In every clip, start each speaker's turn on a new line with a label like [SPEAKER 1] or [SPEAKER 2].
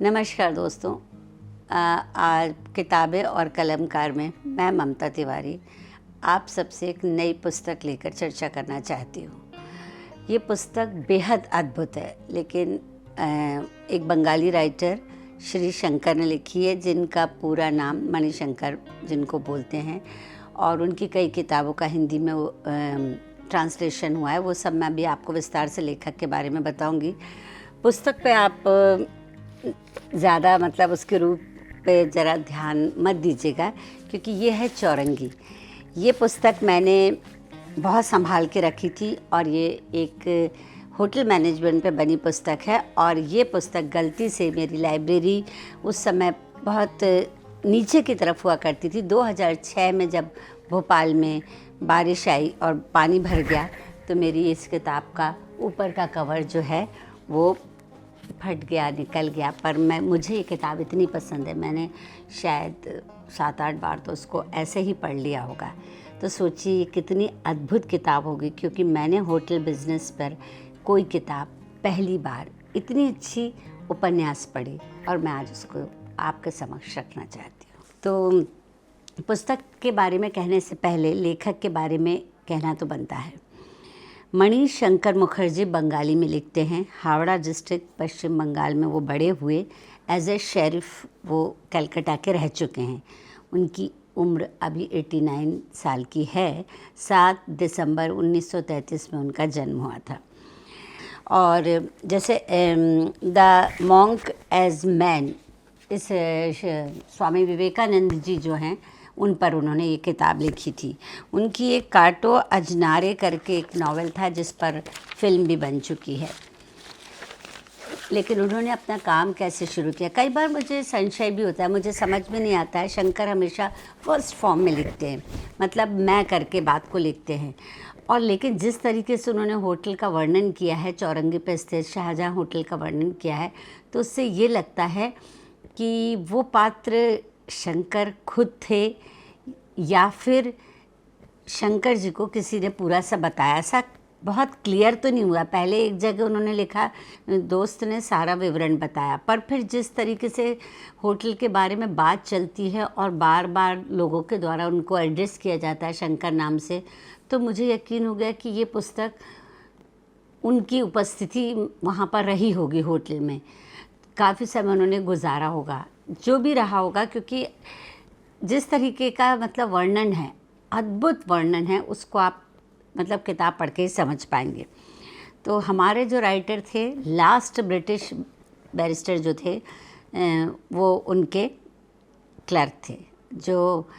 [SPEAKER 1] नमस्कार दोस्तों। आज किताबें और कलमकार में मैं ममता तिवारी आप सबसे एक नई पुस्तक लेकर चर्चा करना चाहती हूँ। ये पुस्तक बेहद अद्भुत है, लेकिन एक बंगाली राइटर श्री शंकर ने लिखी है, जिनका पूरा नाम मणिशंकर जिनको बोलते हैं, और उनकी कई किताबों का हिंदी में ट्रांसलेशन हुआ है। वो सब मैं अभी आपको विस्तार से लेखक के बारे में बताऊंगी। पुस्तक पे आप ज़्यादा उसके रूप पे ज़रा ध्यान मत दीजिएगा, क्योंकि ये है चौरंगी। ये पुस्तक मैंने बहुत संभाल के रखी थी और ये एक होटल मैनेजमेंट पे बनी पुस्तक है। और ये पुस्तक गलती से मेरी लाइब्रेरी उस समय बहुत नीचे की तरफ हुआ करती थी। 2006 में जब भोपाल में बारिश आई और पानी भर गया, तो मेरी इस किताब का ऊपर का कवर जो है वो फट गया, निकल गया। पर मुझे ये किताब इतनी पसंद है, मैंने शायद 7-8 बार तो उसको ऐसे ही पढ़ लिया होगा। तो सोचिए कितनी अद्भुत किताब होगी, क्योंकि मैंने होटल बिजनेस पर कोई किताब पहली बार इतनी अच्छी उपन्यास पढ़ी और मैं आज उसको आपके समक्ष रखना चाहती हूँ। तो पुस्तक के बारे में कहने से पहले लेखक के बारे में कहना तो बनता है। मणिशंकर मुखर्जी बंगाली में लिखते हैं। हावड़ा डिस्ट्रिक्ट पश्चिम बंगाल में वो बड़े हुए। एज ए शेरिफ वो कलकत्ता के रह चुके हैं। उनकी उम्र अभी 89 साल की है। 7 दिसंबर 1933 में उनका जन्म हुआ था। और जैसे द मॉन्क एज मैन, इस स्वामी विवेकानंद जी जो हैं, उन पर उन्होंने ये किताब लिखी थी। उनकी एक काटो अजनारे करके एक नावल था, जिस पर फिल्म भी बन चुकी है। लेकिन उन्होंने अपना काम कैसे शुरू किया, कई बार मुझे संशय भी होता है, मुझे समझ में नहीं आता है। शंकर हमेशा फर्स्ट फॉर्म में लिखते हैं, मैं करके बात को लिखते हैं। और लेकिन जिस तरीके से उन्होंने होटल का वर्णन किया है, चौरंगी पे स्थित शाहजहाँ होटल का वर्णन किया है, तो उससे ये लगता है कि वो पात्र शंकर खुद थे या फिर शंकर जी को किसी ने पूरा सा बताया। ऐसा बहुत क्लियर तो नहीं हुआ। पहले एक जगह उन्होंने लिखा, दोस्त ने सारा विवरण बताया, पर फिर जिस तरीके से होटल के बारे में बात चलती है और बार बार लोगों के द्वारा उनको एड्रेस किया जाता है शंकर नाम से, तो मुझे यकीन हो गया कि ये पुस्तक उनकी उपस्थिति वहाँ पर रही होगी होटल में। काफ़ी समय उन्होंने गुजारा होगा, जो भी रहा होगा, क्योंकि जिस तरीके का वर्णन है, अद्भुत वर्णन है, उसको आप किताब पढ़ के ही समझ पाएंगे। तो हमारे जो राइटर थे, लास्ट ब्रिटिश बैरिस्टर जो थे, वो उनके क्लर्क थे। जो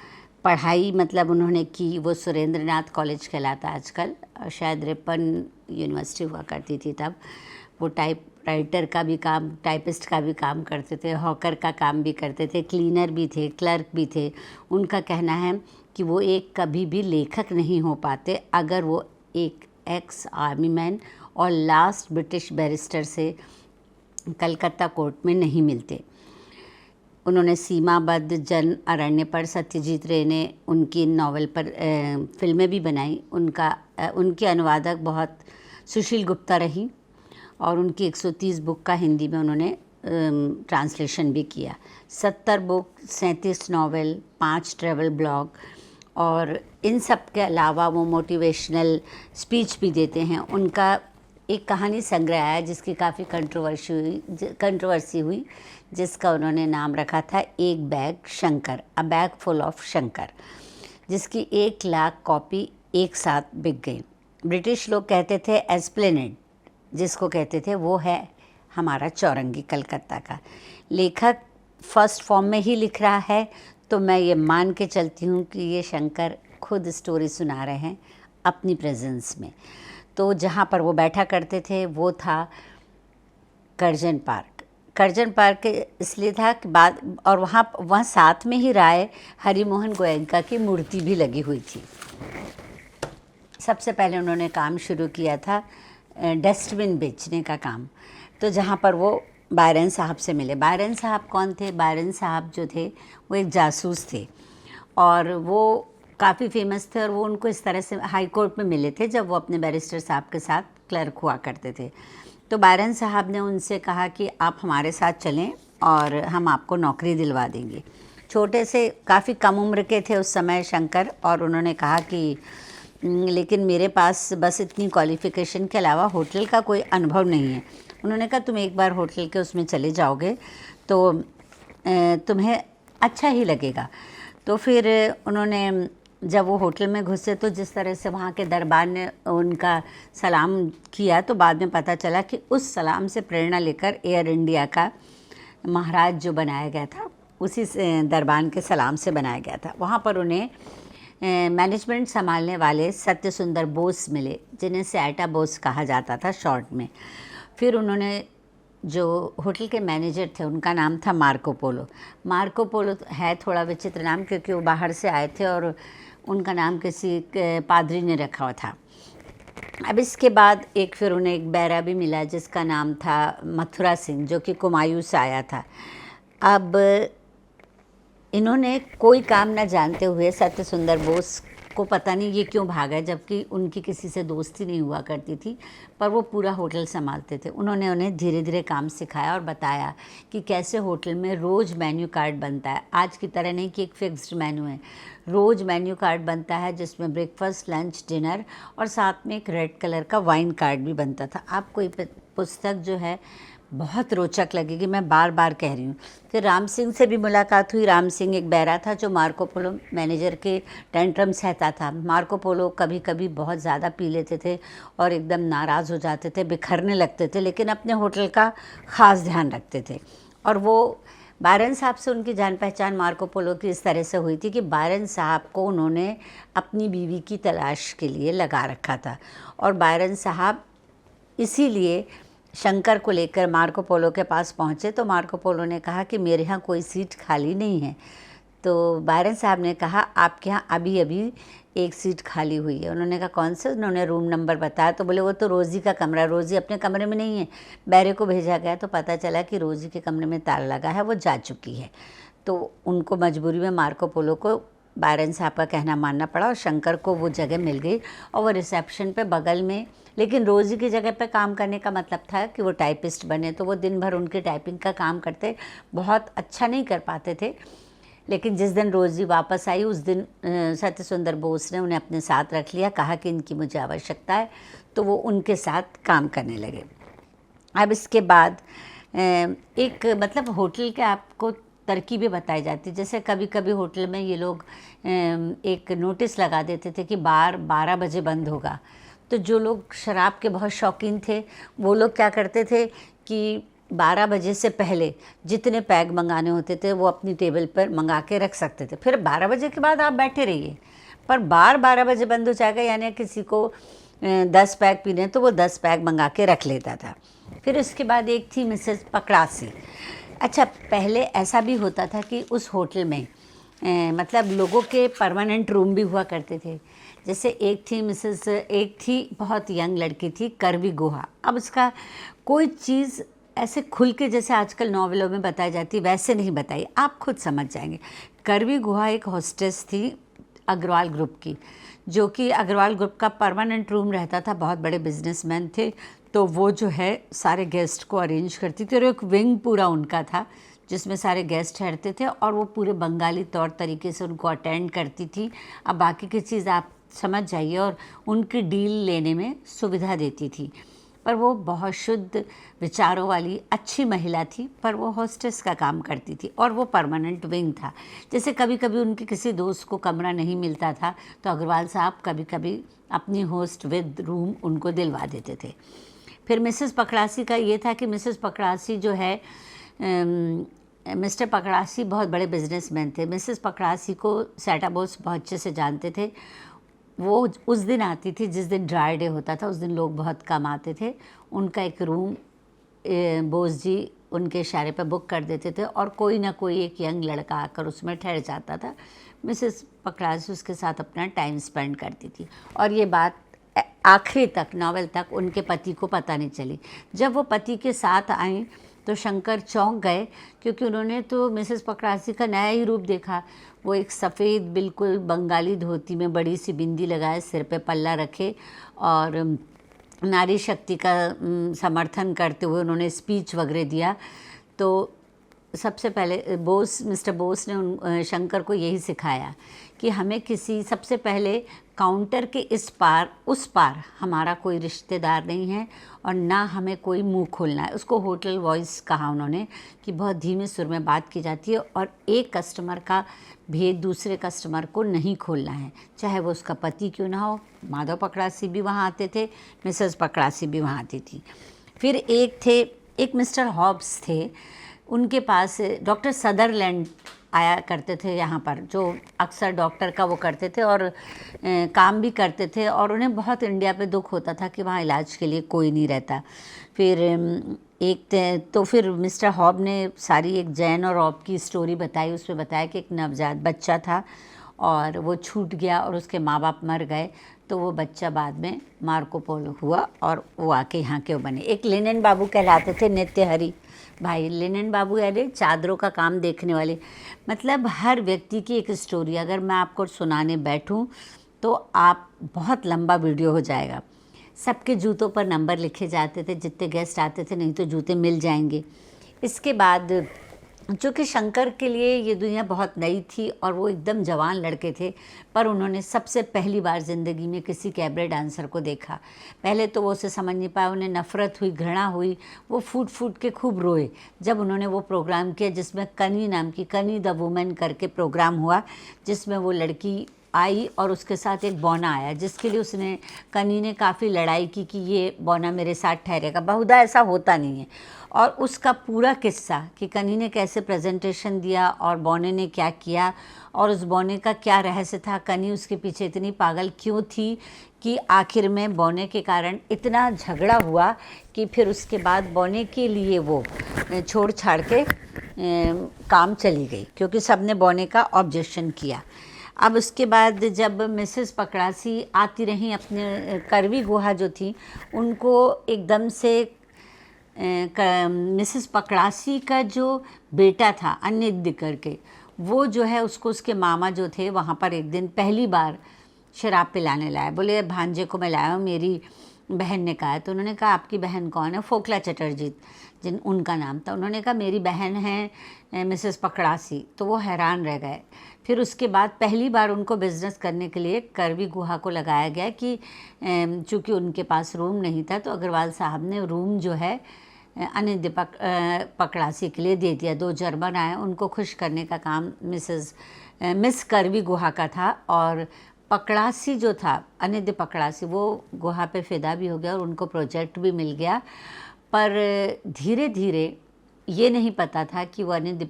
[SPEAKER 1] पढ़ाई उन्होंने की, वो सुरेंद्रनाथ कॉलेज कहलाता आजकल, शायद रिपन यूनिवर्सिटी हुआ करती थी तब। वो टाइप राइटर का भी काम, टाइपिस्ट का भी काम करते थे, हॉकर का काम भी करते थे, क्लीनर भी थे, क्लर्क भी थे। उनका कहना है कि वो एक कभी भी लेखक नहीं हो पाते अगर वो एक एक्स आर्मी मैन और लास्ट ब्रिटिश बैरिस्टर से कलकत्ता कोर्ट में नहीं मिलते। उन्होंने सीमाबद्ध जन अरण्य पर सत्यजीत रे ने उनकी नावल पर फिल्में भी बनाई। उनके अनुवादक बहुत सुशील गुप्ता रही और उनकी 130 बुक का हिंदी में उन्होंने ट्रांसलेशन भी किया। 70 बुक, 37 नावल, 5 ट्रैवल ब्लॉग, और इन सब के अलावा वो मोटिवेशनल स्पीच भी देते हैं। उनका एक कहानी संग्रह है जिसकी काफ़ी कंट्रोवर्सी हुई, जिसका उन्होंने नाम रखा था एक bag Shankar, a bag full of Shankar, जिसकी 1 लाख कॉपी एक साथ बिक गई। ब्रिटिश लोग कहते थे एस्प्लेनेड, जिसको कहते थे वो है हमारा चौरंगी कलकत्ता का। लेखक फर्स्ट फॉर्म में ही लिख रहा है, तो मैं ये मान के चलती हूँ कि ये शंकर खुद स्टोरी सुना रहे हैं अपनी प्रेजेंस में। तो जहाँ पर वो बैठा करते थे वो था कर्जन पार्क। कर्जन पार्क इसलिए था कि और वहाँ साथ में ही राय हरिमोहन गोयनका की मूर्ति भी लगी हुई थी। सबसे पहले उन्होंने काम शुरू किया था डस्टबिन बेचने का काम। तो जहाँ पर वो बायरन साहब से मिले। बायरन साहब कौन थे? बायरन साहब जो थे वो एक जासूस थे और वो काफ़ी फेमस थे, और वो उनको इस तरह से हाई कोर्ट में मिले थे जब वो अपने बैरिस्टर साहब के साथ क्लर्क हुआ करते थे। तो बायरन साहब ने उनसे कहा कि आप हमारे साथ चलें और हम आपको नौकरी दिलवा देंगे। छोटे से काफ़ी कम उम्र के थे उस समय शंकर, और उन्होंने कहा कि लेकिन मेरे पास बस इतनी क्वालिफ़िकेशन के अलावा होटल का कोई अनुभव नहीं है। उन्होंने कहा तुम एक बार होटल के उसमें चले जाओगे तो तुम्हें अच्छा ही लगेगा। तो फिर उन्होंने जब वो होटल में घुसे तो जिस तरह से वहाँ के दरबार ने उनका सलाम किया, तो बाद में पता चला कि उस सलाम से प्रेरणा लेकर एयर इंडिया का महाराज जो बनाया गया था उसी से दरबार के सलाम से बनाया गया था। वहाँ पर उन्हें मैनेजमेंट संभालने वाले सत्य सुंदर बोस मिले, जिन्हें सैटा बोस कहा जाता था शॉर्ट में। फिर उन्होंने जो होटल के मैनेजर थे उनका नाम था मार्को पोलो। मार्को पोलो है थोड़ा विचित्र नाम, क्योंकि वो बाहर से आए थे और उनका नाम किसी पादरी ने रखा हुआ था। अब इसके बाद फिर उन्हें एक बैरा भी मिला जिसका नाम था मथुरा सिंह, जो कि कुमायूं से आया था। अब इन्होंने कोई काम न जानते हुए सत्य सुंदर बोस को पता नहीं ये क्यों भागा, जबकि उनकी किसी से दोस्ती नहीं हुआ करती थी, पर वो पूरा होटल संभालते थे। उन्होंने उन्हें धीरे धीरे काम सिखाया और बताया कि कैसे होटल में रोज़ मेन्यू कार्ड बनता है। आज की तरह नहीं कि एक फिक्स्ड मेन्यू है, रोज़ मेन्यू कार्ड बनता है जिसमें ब्रेकफास्ट, लंच, डिनर और साथ में एक रेड कलर का वाइन कार्ड भी बनता था। आपको ये पुस्तक जो है बहुत रोचक लगेगी, मैं बार बार कह रही हूँ। फिर राम सिंह से भी मुलाकात हुई। राम सिंह एक बैरा था जो मार्को पोलो मैनेजर के टेंट्रम सहता था। मार्को पोलो कभी कभी बहुत ज़्यादा पी लेते थे और एकदम नाराज़ हो जाते थे, बिखरने लगते थे, लेकिन अपने होटल का ख़ास ध्यान रखते थे। और वो बायरन साहब से उनकी जान पहचान मार्को पोलो की इस तरह से हुई थी कि बायरन साहब को उन्होंने अपनी बीवी की तलाश के लिए लगा रखा था, और बायरन साहब इसीलिए शंकर को लेकर मार्को पोलो के पास पहुँचे। तो मार्को पोलो ने कहा कि मेरे यहाँ कोई सीट खाली नहीं है। तो बायरन साहब ने कहा आपके यहाँ अभी अभी एक सीट खाली हुई है। उन्होंने कहा कौन से? उन्होंने रूम नंबर बताया। तो बोले वो तो रोज़ी का कमरा, रोज़ी अपने कमरे में नहीं है। बैरे को भेजा गया तो पता चला कि रोज़ी के कमरे में ताला लगा है, वो जा चुकी है। तो उनको मजबूरी में मार्को पोलो को बायरन साहब का कहना मानना पड़ा और शंकर को वो जगह मिल गई और वो रिसेप्शन पे बगल में। लेकिन रोज़ी की जगह पे काम करने का मतलब था कि वो टाइपिस्ट बने, तो वो दिन भर उनके टाइपिंग का काम करते, बहुत अच्छा नहीं कर पाते थे। लेकिन जिस दिन रोज़ी वापस आई उस दिन सत्य सुंदर बोस ने उन्हें अपने साथ रख लिया, कहा कि इनकी मुझे आवश्यकता है, तो वो उनके साथ काम करने लगे। अब इसके बाद एक मतलब होटल के आपको तरकीबें बताई जाती, जैसे कभी कभी होटल में ये लोग एक नोटिस लगा देते थे कि बार 12 बजे बंद होगा। तो जो लोग शराब के बहुत शौकीन थे वो लोग क्या करते थे कि 12 बजे से पहले जितने पैग मंगाने होते थे वो अपनी टेबल पर मंगा के रख सकते थे। फिर 12 बजे के बाद आप बैठे रहिए, पर बार 12 बजे बंद हो जाएगा, यानी किसी को 10 पैग पीने तो वो 10 पैग मंगा के रख लेता था। फिर उसके बाद एक थी मिसेस पकड़ासी। अच्छा, पहले ऐसा भी होता था कि उस होटल में मतलब लोगों के परमानेंट रूम भी हुआ करते थे। जैसे एक थी बहुत यंग लड़की थी, करवी गुहा। अब उसका कोई चीज़ ऐसे खुल के जैसे आजकल नॉवेलों में बताई जाती वैसे नहीं बताई, आप खुद समझ जाएंगे। करवी गुहा एक हॉस्टेस थी अग्रवाल ग्रुप की, जो कि अग्रवाल ग्रुप का परमानेंट रूम रहता था। बहुत बड़े बिजनेसमैन थे, तो वो जो है सारे गेस्ट को अरेंज करती थी और एक विंग पूरा उनका था जिसमें सारे गेस्ट ठहरते थे और वो पूरे बंगाली तौर तरीके से उनको अटेंड करती थी। अब बाकी की चीज़ आप समझ जाइए, और उनकी डील लेने में सुविधा देती थी। पर वो बहुत शुद्ध विचारों वाली अच्छी महिला थी, पर वो हॉस्टेस का काम करती थी और वो परमानेंट विंग था। जैसे कभी कभी उनके किसी दोस्त को कमरा नहीं मिलता था तो अग्रवाल साहब कभी कभी अपनी होस्ट विद रूम उनको दिलवा देते थे। फिर मिसेस पकड़ासी का ये था कि मिसेस पकड़ासी जो है मिस्टर पकड़ासी बहुत बड़े बिजनेसमैन थे। मिसेस पकड़ासी को सैटा बोस बहुत अच्छे से जानते थे। वो उस दिन आती थी जिस दिन ड्राई डे होता था, उस दिन लोग बहुत कम आते थे। उनका एक रूम बोस जी उनके इशारे पर बुक कर देते थे और कोई ना कोई एक यंग लड़का आकर उसमें ठहर जाता था। मिसेस पकड़ासी उसके साथ अपना टाइम स्पेंड करती थी और ये बात आखिरी तक नॉवेल तक उनके पति को पता नहीं चली। जब वो पति के साथ आई तो शंकर चौंक गए, क्योंकि उन्होंने तो मिसेस पकड़ासी का नया ही रूप देखा। वो एक सफ़ेद बिल्कुल बंगाली धोती में बड़ी सी बिंदी लगाए, सिर पे पल्ला रखे और नारी शक्ति का समर्थन करते हुए उन्होंने स्पीच वगैरह दिया। तो सबसे पहले मिस्टर बोस ने शंकर को यही सिखाया कि हमें किसी, सबसे पहले काउंटर के इस पार उस पार हमारा कोई रिश्तेदार नहीं है और ना हमें कोई मुंह खोलना है। उसको होटल वॉइस कहा उन्होंने कि बहुत धीमे सुर में बात की जाती है और एक कस्टमर का भेद दूसरे कस्टमर को नहीं खोलना है, चाहे वो उसका पति क्यों ना हो। माधव पकड़ासी भी वहाँ आते थे, मिसेस पकड़ासी भी वहाँ आती थी। फिर एक मिस्टर हॉब्स थे, उनके पास डॉक्टर सदरलैंड आया करते थे यहाँ पर, जो अक्सर डॉक्टर का वो करते थे और काम भी करते थे, और उन्हें बहुत इंडिया पे दुख होता था कि वहाँ इलाज के लिए कोई नहीं रहता। फिर फिर मिस्टर हॉब ने सारी एक जैन और रॉब की स्टोरी बताई। उसमें बताया कि एक नवजात बच्चा था और वो छूट गया और उसके माँ बाप मर गए, तो वो बच्चा बाद में मार्को पोलो हुआ और वो आके यहाँ के बने। एक लिनन बाबू कहलाते थे, नित्य हरी भाई। लिनन बाबू यानी चादरों का काम देखने वाले। मतलब हर व्यक्ति की एक स्टोरी, अगर मैं आपको सुनाने बैठूं तो आप बहुत लंबा वीडियो हो जाएगा। सबके जूतों पर नंबर लिखे जाते थे, जितने गेस्ट आते थे, नहीं तो जूते मिल जाएंगे। इसके बाद चूँकि शंकर के लिए ये दुनिया बहुत नई थी और वो एकदम जवान लड़के थे, पर उन्होंने सबसे पहली बार ज़िंदगी में किसी कैबरे डांसर को देखा। पहले तो वो उसे समझ नहीं पाया, उन्हें नफ़रत हुई, घृणा हुई, वो फूट फूट के खूब रोए जब उन्होंने वो प्रोग्राम किया जिसमें कनी नाम की, कनी द वुमेन करके प्रोग्राम हुआ, जिसमें वो लड़की आई और उसके साथ एक बौना आया, जिसके लिए कनी ने काफ़ी लड़ाई की कि ये बौना मेरे साथ ठहरेगा। बहुधा ऐसा होता नहीं है। और उसका पूरा किस्सा कि कनी ने कैसे प्रेजेंटेशन दिया और बौने ने क्या किया और उस बौने का क्या रहस्य था, कनी उसके पीछे इतनी पागल क्यों थी कि आखिर में बौने के कारण इतना झगड़ा हुआ कि फिर उसके बाद बौने के लिए वो छोड़ छाड़ के काम चली गई, क्योंकि सब ने बौने का ऑब्जेक्शन किया। अब उसके बाद जब मिसेस पकड़ासी आती रहीं, अपने करवी गुहा जो थी उनको एकदम से मिसेस पकड़ासी का जो बेटा था अनिद्य करके, वो जो है उसको उसके मामा जो थे वहाँ पर एक दिन पहली बार शराब पिलाने लाया। बोले भांजे को मैं लाया हूँ, मेरी बहन ने कहा। तो उन्होंने कहा आपकी बहन कौन है? फोकला चटर्जी जिन उनका नाम था। उन्होंने कहा मेरी बहन है मिसेस पकड़ासी। तो वो हैरान रह गए। फिर उसके बाद पहली बार उनको बिज़नेस करने के लिए करवी गुहा को लगाया गया कि चूँकि उनके पास रूम नहीं था, तो अग्रवाल साहब ने रूम जो है अनिद्य पकड़ासी के लिए दे दिया। 2 जर्मन आए, उनको खुश करने का काम मिस करवी गुहा का था। और पकड़ासी जो था, अनिद्य पकड़ासी, वो गुहा पे फिदा भी हो गया और उनको प्रोजेक्ट भी मिल गया। पर धीरे धीरे ये नहीं पता था कि वो अनिद्य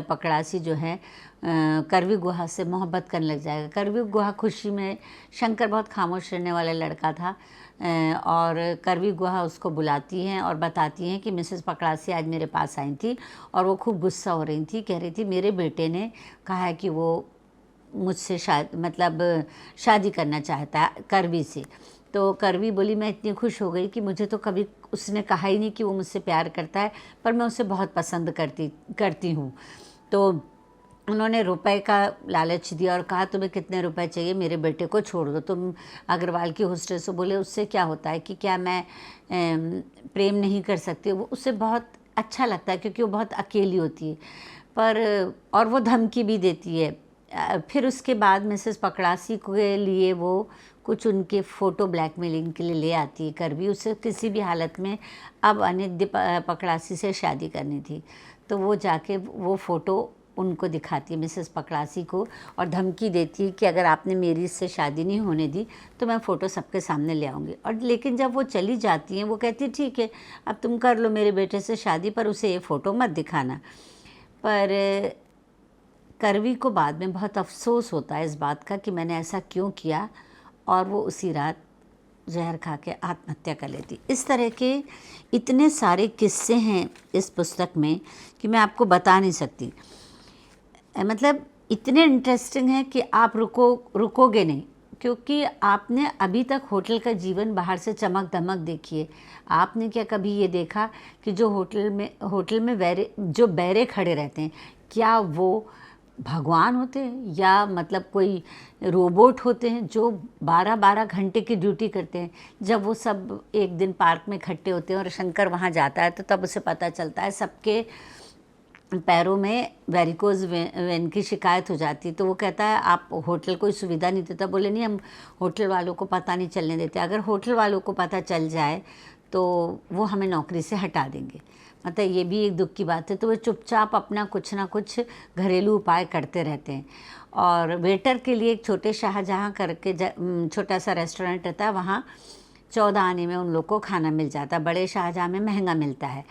[SPEAKER 1] पकड़ासी जो है करवी गुहा से मोहब्बत करने लग जाएगा। करवी गुहा खुशी में, शंकर बहुत खामोश रहने वाला लड़का था, और करवी गुहा उसको बुलाती हैं और बताती हैं कि मिसेस पकड़ासी आज मेरे पास आई थी और वो खूब गुस्सा हो रही थी। कह रही थी मेरे बेटे ने कहा है कि वो मुझसे शादी करना चाहता है करवी से। तो करवी बोली मैं इतनी खुश हो गई कि मुझे तो कभी उसने कहा ही नहीं कि वो मुझसे प्यार करता है, पर मैं उसे बहुत पसंद करती हूँ। तो उन्होंने रुपए का लालच दिया और कहा तुम्हें कितने रुपए चाहिए, मेरे बेटे को छोड़ दो। तुम अग्रवाल की होस्टेस से बोले उससे क्या होता है कि क्या मैं प्रेम नहीं कर सकती? वो उससे बहुत अच्छा लगता है क्योंकि वो बहुत अकेली होती है, और वो धमकी भी देती है। फिर उसके बाद मिसेस पकड़ासी के लिए वो कुछ उनके फ़ोटो ब्लैकमेलिंग के लिए ले आती है करवी। उसे किसी भी हालत में अब अनिद्य पकड़ासी से शादी करनी थी, तो वो जाके वो फ़ोटो उनको दिखाती है मिसेस पकड़ासी को और धमकी देती है कि अगर आपने मेरी इससे शादी नहीं होने दी तो मैं फ़ोटो सबके सामने ले आऊँगी। और लेकिन जब वो चली जाती हैं, वो कहती है ठीक है अब तुम कर लो मेरे बेटे से शादी, पर उसे ये फ़ोटो मत दिखाना। पर करवी को बाद में बहुत अफसोस होता है इस बात का कि मैंने ऐसा क्यों किया, और वो उसी रात जहर खा के आत्महत्या कर लेती। इस तरह के इतने सारे किस्से हैं इस पुस्तक में कि मैं आपको बता नहीं सकती। मतलब इतने इंटरेस्टिंग है कि आप रुकोगे नहीं, क्योंकि आपने अभी तक होटल का जीवन बाहर से चमक दमक देखी है। आपने क्या कभी ये देखा कि जो होटल में जो बैरे खड़े रहते हैं, क्या वो भगवान होते हैं या मतलब कोई रोबोट होते हैं जो 12-12 घंटे की ड्यूटी करते हैं? जब वो सब एक दिन पार्क में इकट्ठे होते हैं और शंकर वहाँ जाता है, तो तब उसे पता चलता है सबके पैरों में वेरिकोज वेन की शिकायत हो जाती है। तो वो कहता है आप होटल कोई सुविधा नहीं देता। बोले नहीं, हम होटल वालों को पता नहीं चलने देते, अगर होटल वालों को पता चल जाए तो वो हमें नौकरी से हटा देंगे। मतलब ये भी एक दुख की बात है। तो वो चुपचाप अपना कुछ ना कुछ घरेलू उपाय करते रहते हैं। और वेटर के लिए एक छोटे शाहजहाँ करके छोटा सा रेस्टोरेंट रहता है, वहाँ 14 आने में उन लोग को खाना मिल जाता है। बड़े शाहजहाँ में महंगा मिलता है।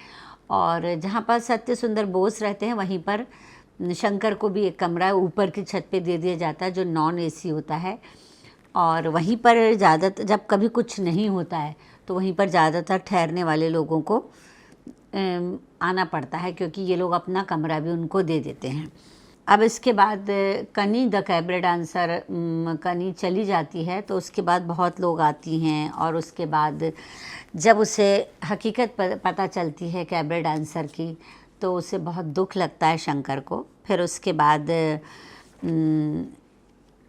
[SPEAKER 1] और जहाँ पर सत्य सुंदर बोस रहते हैं वहीं पर शंकर को भी एक कमरा ऊपर की छत पे दे दिया जाता है जो नॉन एसी होता है। और वहीं पर ज़्यादातर जब कभी कुछ नहीं होता है तो वहीं पर ज़्यादातर ठहरने वाले लोगों को आना पड़ता है, क्योंकि ये लोग अपना कमरा भी उनको दे देते हैं। अब इसके बाद कनी द कैबरे डांसर, कनी चली जाती है तो उसके बाद बहुत लोग आती हैं। और उसके बाद जब उसे हकीकत पता चलती है कैबरे डांसर की तो उसे बहुत दुख लगता है शंकर को। फिर उसके बाद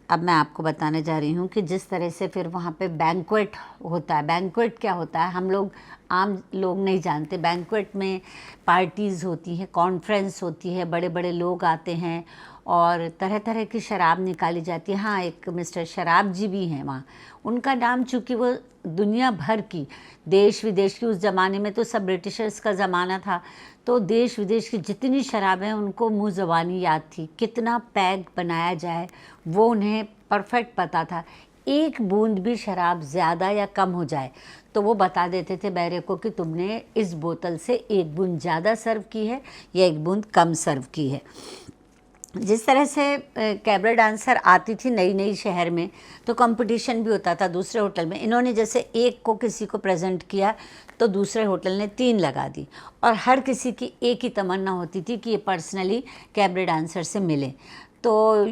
[SPEAKER 1] अब मैं आपको बताने जा रही हूँ कि जिस तरह से फिर वहाँ पे बैंक्वेट होता है। बैंक्वेट क्या होता है हम लोग आम लोग नहीं जानते। बैंक्वेट में पार्टीज़ होती हैं, कॉन्फ्रेंस होती है, बड़े बड़े लोग आते हैं और तरह तरह की शराब निकाली जाती है। हाँ, एक मिस्टर शराब जी भी हैं वहाँ। उनका नाम चूँकि वो दुनिया भर की, देश विदेश की, उस ज़माने में तो सब ब्रिटिशर्स का ज़माना था, तो देश विदेश की जितनी शराबें उनको मुँह ज़बानी याद थी। कितना पैग बनाया जाए वो उन्हें परफेक्ट पता था। एक बूंद भी शराब ज़्यादा या कम हो जाए तो वो बता देते थे बैरे को कि तुमने इस बोतल से एक बूंद ज़्यादा सर्व की है या एक बूंद कम सर्व की है। जिस तरह से कैबरे डांसर आती थी नई नई शहर में तो कंपटीशन भी होता था दूसरे होटल में। इन्होंने जैसे एक को किसी को प्रेजेंट किया तो दूसरे होटल ने 3 लगा दी। और हर किसी की एक ही तमन्ना होती थी कि ये पर्सनली कैबरे डांसर से मिले। तो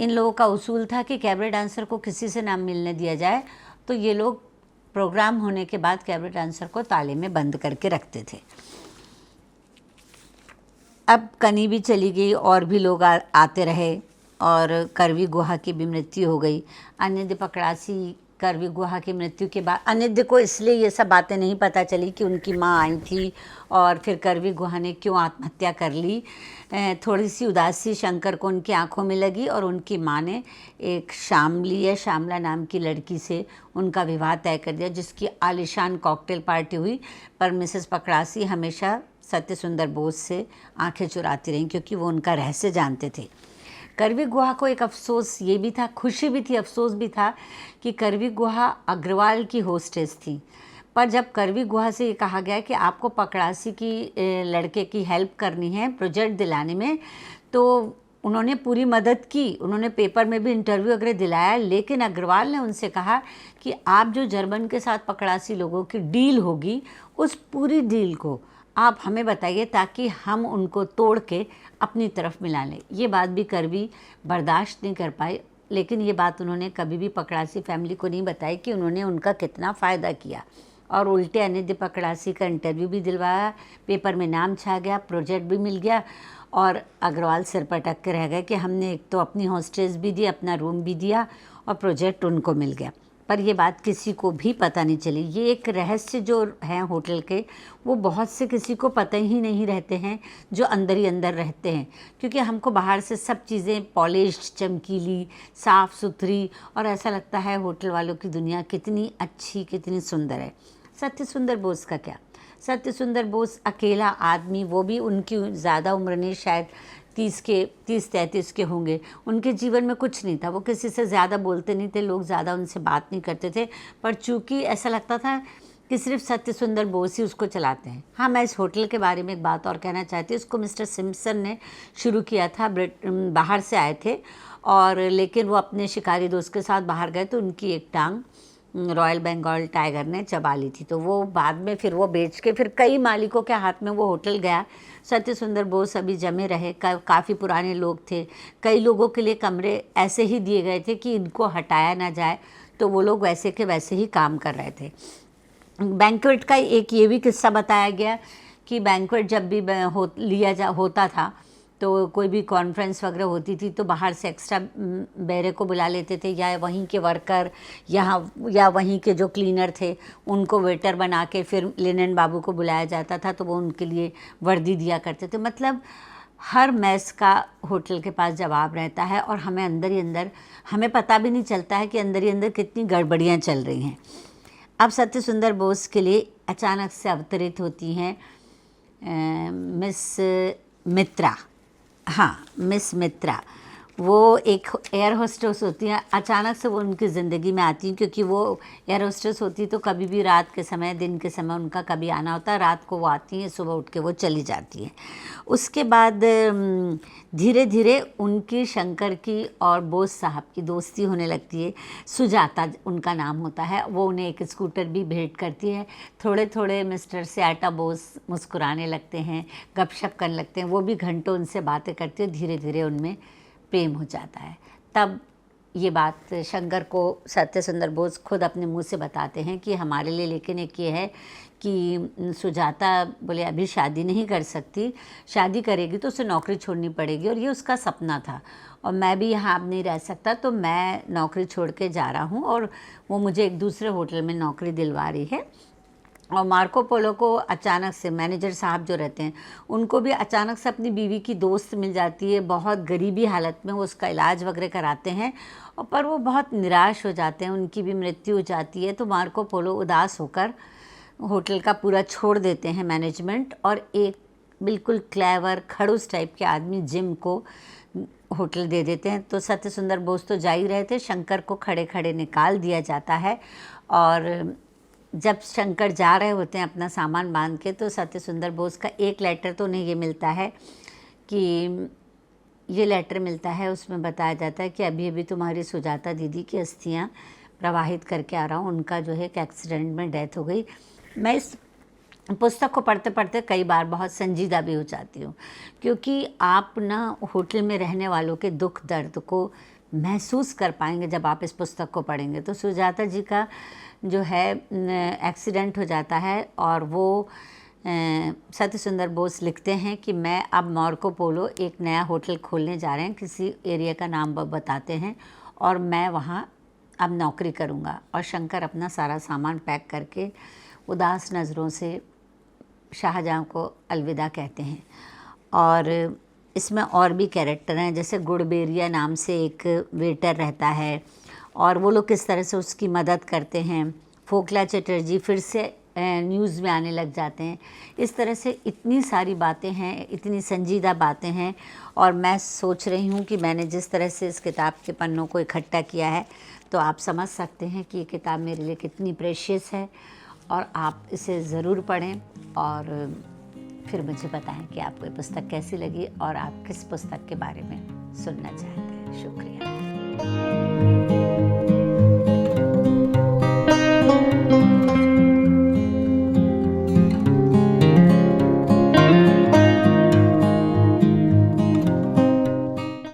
[SPEAKER 1] इन लोगों का उसूल था कि कैबरे डांसर को किसी से ना मिलने दिया जाए। तो ये लोग प्रोग्राम होने के बाद कैबरे डांसर को ताले में बंद करके रखते थे। अब कनी भी चली गई और भी लोग आते रहे और करवी गुहा की भी मृत्यु हो गई। अनिद्य पकड़ासी करवी गुहा की मृत्यु के बाद अनिद्य को इसलिए ये सब बातें नहीं पता चली कि उनकी माँ आई थी और फिर करवी गुहा ने क्यों आत्महत्या कर ली। थोड़ी सी उदासी शंकर को उनकी आंखों में लगी और उनकी माँ ने एक शामली या श्यामला नाम की लड़की से उनका विवाह तय कर दिया, जिसकी आलिशान कॉकटेल पार्टी हुई। पर मिसेस पकड़ासी हमेशा सत्य सुंदर बोस से आंखें चुराती रहीं, क्योंकि वो उनका रहस्य जानते थे। करवी गुहा को एक अफसोस ये भी था, खुशी भी थी, अफसोस भी था कि करवी गुहा अग्रवाल की होस्टेस थी। पर जब करवी गुहा से ये कहा गया कि आपको पकड़ासी की लड़के की हेल्प करनी है प्रोजेक्ट दिलाने में, तो उन्होंने पूरी मदद की। उन्होंने पेपर में भी इंटरव्यू वगैरह दिलाया, लेकिन अग्रवाल ने उनसे कहा कि आप जो जर्मन के साथ पकड़ासी लोगों की डील होगी उस पूरी डील को आप हमें बताइए ताकि हम उनको तोड़ के अपनी तरफ मिला लें। ये बात भी करवी बर्दाश्त नहीं कर पाई, लेकिन ये बात उन्होंने कभी भी पकड़ासी फैमिली को नहीं बताई कि उन्होंने उनका कितना फ़ायदा किया। और उल्टे अनिद्य पकड़ासी का इंटरव्यू भी दिलवाया, पेपर में नाम छा गया, प्रोजेक्ट भी मिल गया और अग्रवाल सिर पटक के रह गए कि हमने एक तो अपनी हॉस्टेस भी दी, अपना रूम भी दिया और प्रोजेक्ट उनको मिल गया। पर ये बात किसी को भी पता नहीं चली। ये एक रहस्य जो है होटल के, वो बहुत से किसी को पता ही नहीं रहते हैं जो अंदर ही अंदर रहते हैं, क्योंकि हमको बाहर से सब चीज़ें पॉलिश्ड, चमकीली, साफ़ सुथरी और ऐसा लगता है होटल वालों की दुनिया कितनी अच्छी, कितनी सुंदर है। सत्य सुंदर बोस का क्या, सत्य सुंदर बोस अकेला आदमी, वो भी उनकी ज़्यादा उम्र नहीं, शायद 30-33 के होंगे। उनके जीवन में कुछ नहीं था, वो किसी से ज़्यादा बोलते नहीं थे, लोग ज़्यादा उनसे बात नहीं करते थे। पर चूँकि ऐसा लगता था कि सिर्फ सत्य सुंदर बोस ही उसको चलाते हैं। हाँ, मैं इस होटल के बारे में एक बात और कहना चाहती हूँ। इसको मिस्टर सिम्पसन ने शुरू किया था, बाहर से आए थे और लेकिन वो अपने शिकारी दोस्त के साथ बाहर गए तो उनकी एक टांग रॉयल बंगाल टाइगर ने चबा ली थी। तो वो बाद में फिर वो बेच के फिर कई मालिकों के हाथ में वो होटल गया। सत्य सुंदर बोस अभी जमे रहे, काफ़ी पुराने लोग थे, कई लोगों के लिए कमरे ऐसे ही दिए गए थे कि इनको हटाया ना जाए, तो वो लोग वैसे के वैसे ही काम कर रहे थे। बैंक्वेट का एक ये भी किस्सा बताया गया कि बैंक्वेट जब भी होता था तो कोई भी कॉन्फ्रेंस वगैरह होती थी तो बाहर से एक्स्ट्रा बैरे को बुला लेते थे, या वहीं के वर्कर या वहीं के जो क्लीनर थे उनको वेटर बना के फिर लिनन बाबू को बुलाया जाता था तो वो उनके लिए वर्दी दिया करते थे। मतलब हर मैस का होटल के पास जवाब रहता है और हमें अंदर ही अंदर, हमें पता भी नहीं चलता है कि अंदर ही अंदर कितनी गड़बड़ियाँ चल रही हैं। अब सत्य सुंदर बोस के लिए अचानक से अवतरित होती हैं मिस मित्रा। हाँ, मिस मित्रा, वो एक एयर होस्टेस होती हैं। अचानक से वो उनकी ज़िंदगी में आती हैं, क्योंकि वो एयर होस्टेस होती तो कभी भी रात के समय, दिन के समय उनका कभी आना होता है। रात को वो आती हैं, सुबह उठ के वो चली जाती हैं। उसके बाद धीरे धीरे उनकी शंकर की और बोस साहब की दोस्ती होने लगती है। सुजाता उनका नाम होता है। वो उन्हें एक स्कूटर भी भेंट करती है। थोड़े थोड़े मिस्टर सियाटा बोस मुस्कुराने लगते हैं, गपशप करने लगते हैं। वो भी घंटों उनसे बातें करती है। धीरे धीरे उनमें प्रेम हो जाता है। तब ये बात शंकर को सत्य सुंदर बोस खुद अपने मुंह से बताते हैं कि हमारे लिए लेकिन एक ये है कि सुजाता बोले अभी शादी नहीं कर सकती, शादी करेगी तो उसे नौकरी छोड़नी पड़ेगी और ये उसका सपना था, और मैं भी यहाँ अब नहीं रह सकता, तो मैं नौकरी छोड़ के जा रहा हूँ और वो मुझे एक दूसरे होटल में नौकरी दिलवा रही है। और मार्को पोलो को अचानक से, मैनेजर साहब जो रहते हैं उनको भी अचानक से अपनी बीवी की दोस्त मिल जाती है। बहुत गरीबी हालत में वो उसका इलाज वगैरह कराते हैं, और पर वो बहुत निराश हो जाते हैं, उनकी भी मृत्यु हो जाती है। तो मार्को पोलो उदास होकर होटल का पूरा छोड़ देते हैं मैनेजमेंट, और एक बिल्कुल क्लेवर खड़ूस टाइप के आदमी जिम को होटल दे देते हैं। तो सत्य सुंदर बोस तो जा ही रहे थे, शंकर को खड़े खड़े निकाल दिया जाता है। और जब शंकर जा रहे होते हैं अपना सामान बांध के, तो सत्य सुंदर बोस का एक लेटर तो उन्हें ये मिलता है कि ये लेटर मिलता है, उसमें बताया जाता है कि अभी अभी तुम्हारी सुजाता दीदी की अस्थियां प्रवाहित करके आ रहा हूँ, उनका जो है एक एक्सीडेंट में डेथ हो गई। मैं इस पुस्तक को पढ़ते पढ़ते कई बार बहुत संजीदा भी हो जाती हूँ, क्योंकि आप ना होटल में रहने वालों के दुख दर्द को महसूस कर पाएंगे जब आप इस पुस्तक को पढ़ेंगे। तो सुजाता जी का जो है एक्सीडेंट हो जाता है, और वो सत्य सुंदर बोस लिखते हैं कि मैं अब मार्को पोलो एक नया होटल खोलने जा रहे हैं, किसी एरिया का नाम बताते हैं, और मैं वहाँ अब नौकरी करूँगा। और शंकर अपना सारा सामान पैक करके उदास नज़रों से शाहजहाँ को अलविदा कहते हैं। और इसमें और भी कैरेक्टर हैं, जैसे गुड़बेरिया नाम से एक वेटर रहता है, और वो लोग किस तरह से उसकी मदद करते हैं। फोकला चटर्जी फिर से न्यूज़ में आने लग जाते हैं। इस तरह से इतनी सारी बातें हैं, इतनी संजीदा बातें हैं। और मैं सोच रही हूँ कि मैंने जिस तरह से इस किताब के पन्नों को इकट्ठा किया है, तो आप समझ सकते हैं कि ये किताब मेरे लिए कितनी प्रेशियस है। और आप इसे ज़रूर पढ़ें, और फिर मुझे बताएं कि आपको ये पुस्तक कैसी लगी और आप किस पुस्तक के बारे में सुनना चाहते हैं। शुक्रिया।